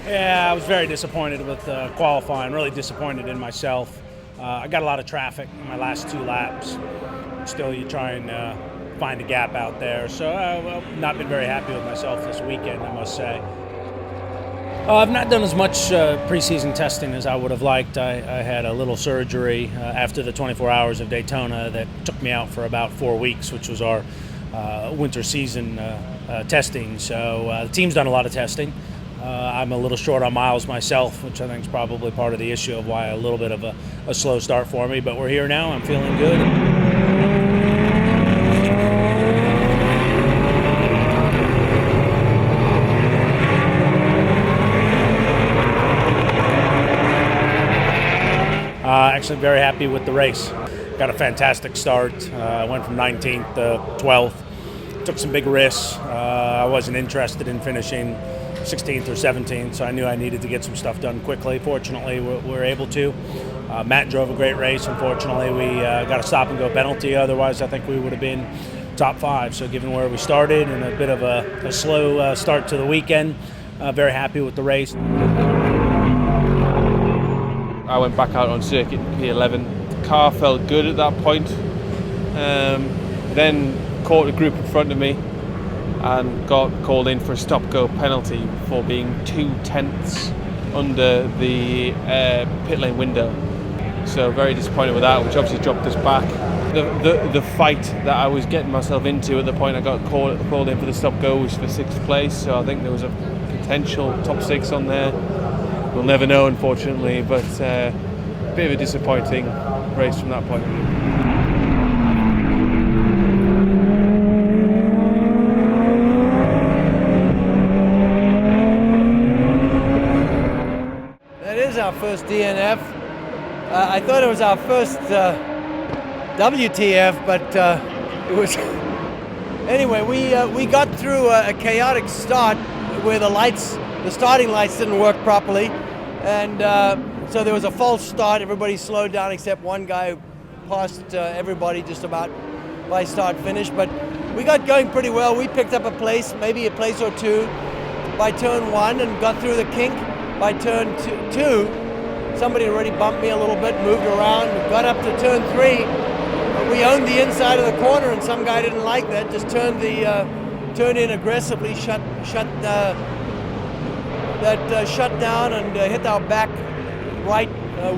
Yeah, I was very disappointed with qualifying, really disappointed in myself. I got a lot of traffic in my last 2 laps. Still, you try and find a gap out there. So I've not been very happy with myself this weekend, I must say. I've not done as much preseason testing as I would have liked. I had a little surgery after the 24 hours of Daytona that took me out for about 4 weeks, which was our winter season testing. So the team's done a lot of testing. I'm a little short on miles myself, which I think is probably part of the issue of why a little bit of a slow start for me. But we're here now. I'm feeling good. Actually very happy with the race. Got a fantastic start. I went from 19th to 12th. Took some big risks. I wasn't interested in finishing 16th or 17th, so I knew I needed to get some stuff done quickly. Fortunately, we were able to. Matt drove a great race. Unfortunately, we got a stop-and-go penalty. Otherwise, I think we would have been top 5. So given where we started and a bit of a slow start to the weekend, very happy with the race. I went back out on circuit P11. The car felt good at that point. Then caught a group in front of me and got called in for a stop-go penalty for being 2/10 under the pit lane window. So very disappointed with that, which obviously dropped us back. The fight that I was getting myself into at the point I got called in for the stop-go was for 6th place, so I think there was a potential top 6 on there. We'll never know, unfortunately, but a bit of a disappointing race from that point of view. That is our first DNF. I thought it was our first WTF, but it was... Anyway, we got through a chaotic start where the starting lights didn't work properly, and so there was a false start. Everybody slowed down except one guy who passed everybody just about by start finish, but we got going pretty well. We picked up a place, maybe a place or two by turn 1, and got through the kink by turn 2. Somebody already bumped me a little bit, moved around, got up to turn 3. We owned the inside of the corner, and some guy didn't like that, just turned in aggressively, shut down and hit our back right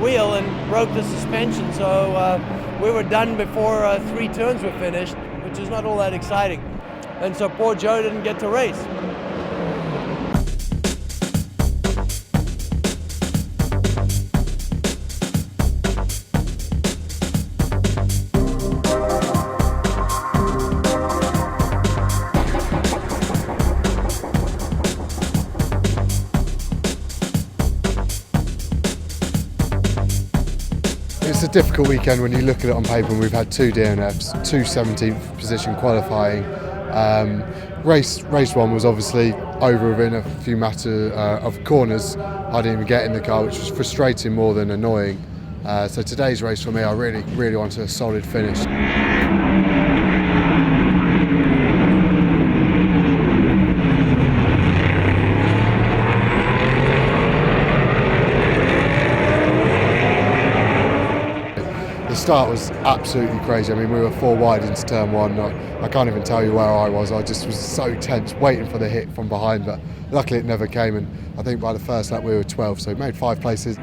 wheel and broke the suspension. So we were done before 3 turns were finished, which is not all that exciting. And so poor Joe didn't get to race. It's a difficult weekend when you look at it on paper, and we've had 2 DNFs, 2 17th position qualifying. Race 1 was obviously over within a few matter of corners. I didn't even get in the car, which was frustrating more than annoying. So today's race for me, I really wanted a solid finish. The start was absolutely crazy. I mean, we were 4 wide into turn 1. I can't even tell you where I was. I just was so tense, waiting for the hit from behind, but luckily it never came, and I think by the first lap we were 12, so we made 5 places.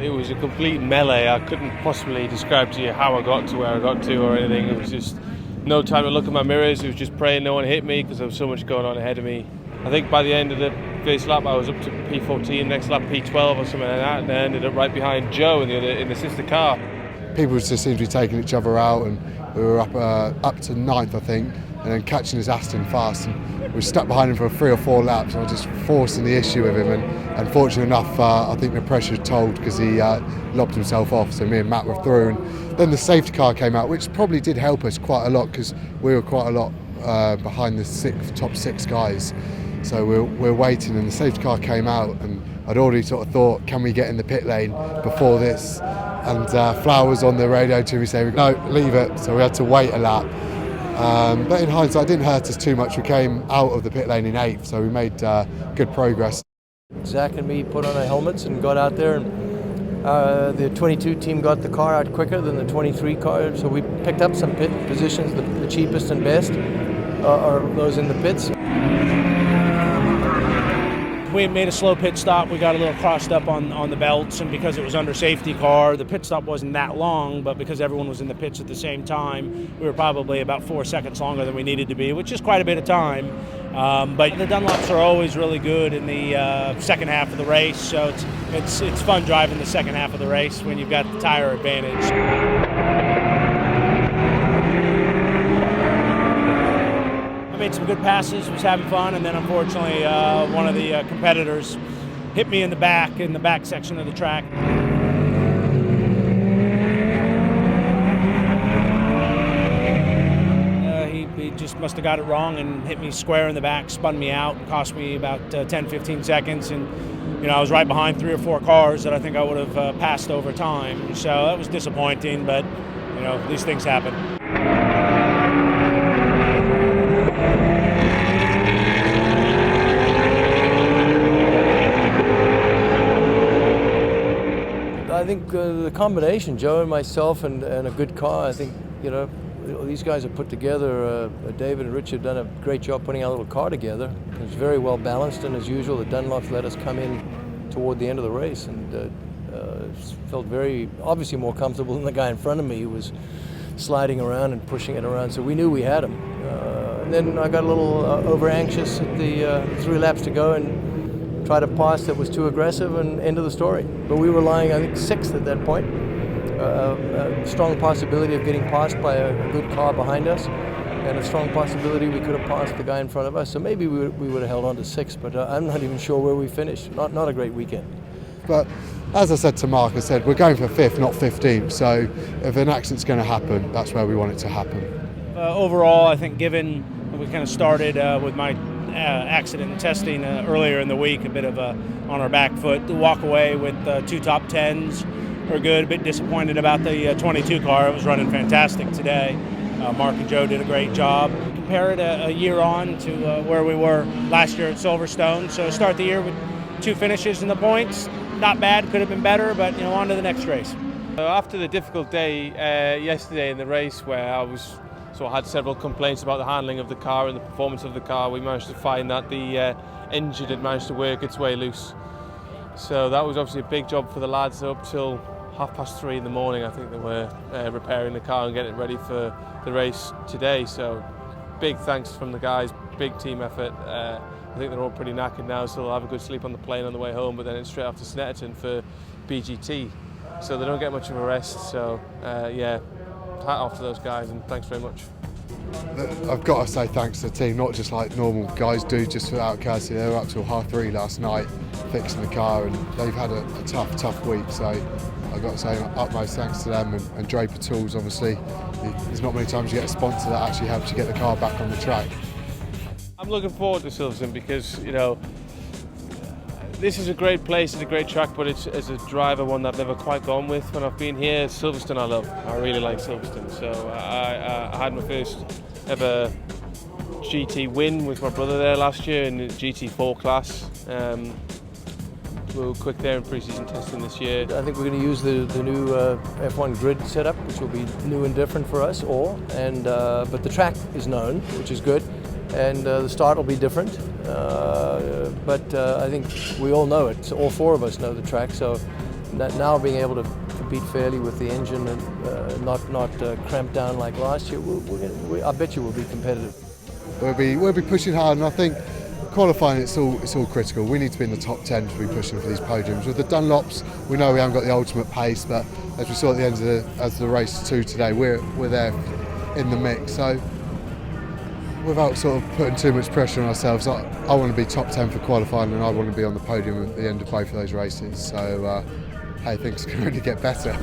It was a complete melee. I couldn't possibly describe to you how I got to where I got to or anything. It was just no time to look at my mirrors. It was just praying no one hit me because there was so much going on ahead of me. I think by the end of the first lap I was up to P14, next lap P12 or something like that, and I ended up right behind Joe in the sister car. People just seemed to be taking each other out, and we were up to 9th, I think, and then catching his Aston fast. And we were stuck behind him for 3 or 4 laps, and I was just forcing the issue with him. And fortunate enough, I think the pressure told because he lobbed himself off. So me and Matt were through, and then the safety car came out, which probably did help us quite a lot because we were quite a lot behind the top 6 guys. So we're waiting, and the safety car came out, and I'd already sort of thought, can we get in the pit lane before this? And Flowers on the radio to me saying, no, leave it. So we had to wait a lap. But in hindsight, it didn't hurt us too much. We came out of the pit lane in 8th, so we made good progress. Zach and me put on our helmets and got out there, and the 22 team got the car out quicker than the 23 car, so we picked up some pit positions. The cheapest and best are those in the pits. We made a slow pit stop. We got a little crossed up on the belts, and because it was under safety car, the pit stop wasn't that long, but because everyone was in the pits at the same time, we were probably about 4 seconds longer than we needed to be, which is quite a bit of time. But the Dunlops are always really good in the second half of the race, so it's fun driving the second half of the race when you've got the tire advantage. Made some good passes, was having fun, and then unfortunately one of the competitors hit me in the back section of the track. He just must have got it wrong and hit me square in the back, spun me out, and cost me about 10-15 seconds. And I was right behind 3 or 4 cars that I think I would have passed over time. So that was disappointing, but these things happen. I think the combination, Joe and myself, and a good car. I think these guys have put together. David and Richard have done a great job putting our little car together. It's very well balanced, and as usual, the Dunlops let us come in toward the end of the race, and felt very obviously more comfortable than the guy in front of me who was sliding around and pushing it around. So we knew we had him. And then I got a little over anxious at the 3 laps to go and tried a pass that was too aggressive, and end of the story. But we were lying, I think, 6th at that point. A strong possibility of getting passed by a good car behind us, and a strong possibility we could have passed the guy in front of us. So maybe we would have held on to 6th, but I'm not even sure where we finished. Not a great weekend. But as I said to Mark, I said we're going for 5th, not 15th. So if an accident's going to happen, that's where we want it to happen. Overall, I think given we kind of started with my accident testing earlier in the week, a bit of on our back foot, to walk away with 2 top 10s were good. A bit disappointed about the 22 car. It was running fantastic today. Mark and Joe did a great job. Compare it a year on to where we were last year at Silverstone. So start the year with 2 finishes in the points. Not bad, could have been better, but on to the next race. After the difficult day yesterday in the race, where I had several complaints about the handling of the car and the performance of the car, we managed to find that the engine had managed to work its way loose. So that was obviously a big job for the lads. Up till 3:30 in the morning, I think they were repairing the car and getting it ready for the race today. So big thanks from the guys, big team effort. I think they're all pretty knackered now, so they'll have a good sleep on the plane on the way home, but then it's straight off to Snetterton for BGT. So they don't get much of a rest. So hat off to those guys, and thanks very much. I've got to say thanks to the team, not just like normal guys do just without courtesy. They were up till 3:30 last night fixing the car, and they've had a tough week. So I've got to say utmost thanks to them, and Draper Tools. Obviously, there's not many times you get a sponsor that actually helps you get the car back on the track. I'm looking forward to Silverstone because this is a great place and a great track, but it's, as a driver, one that I've never quite gone with when I've been here. Silverstone I love. I really like Silverstone. So I had my first ever GT win with my brother there last year in the GT4 class. We were quick there in pre-season testing this year. I think we're going to use the new F1 grid setup, which will be new and different for us all. But the track is known, which is good. And the start will be different, but I think we all know it. So all 4 of us know the track, so that now being able to compete fairly with the engine and not cramped down like last year, I bet you we'll be competitive. We'll be pushing hard, and I think qualifying it's all critical. We need to be in the top 10 to be pushing for these podiums. With the Dunlops, we know we haven't got the ultimate pace, but as we saw at the end of the race 2 today, we're there in the mix. So, without sort of putting too much pressure on ourselves, I want to be top 10 for qualifying, and I want to be on the podium at the end of both of those races. So, hey, things can only get better.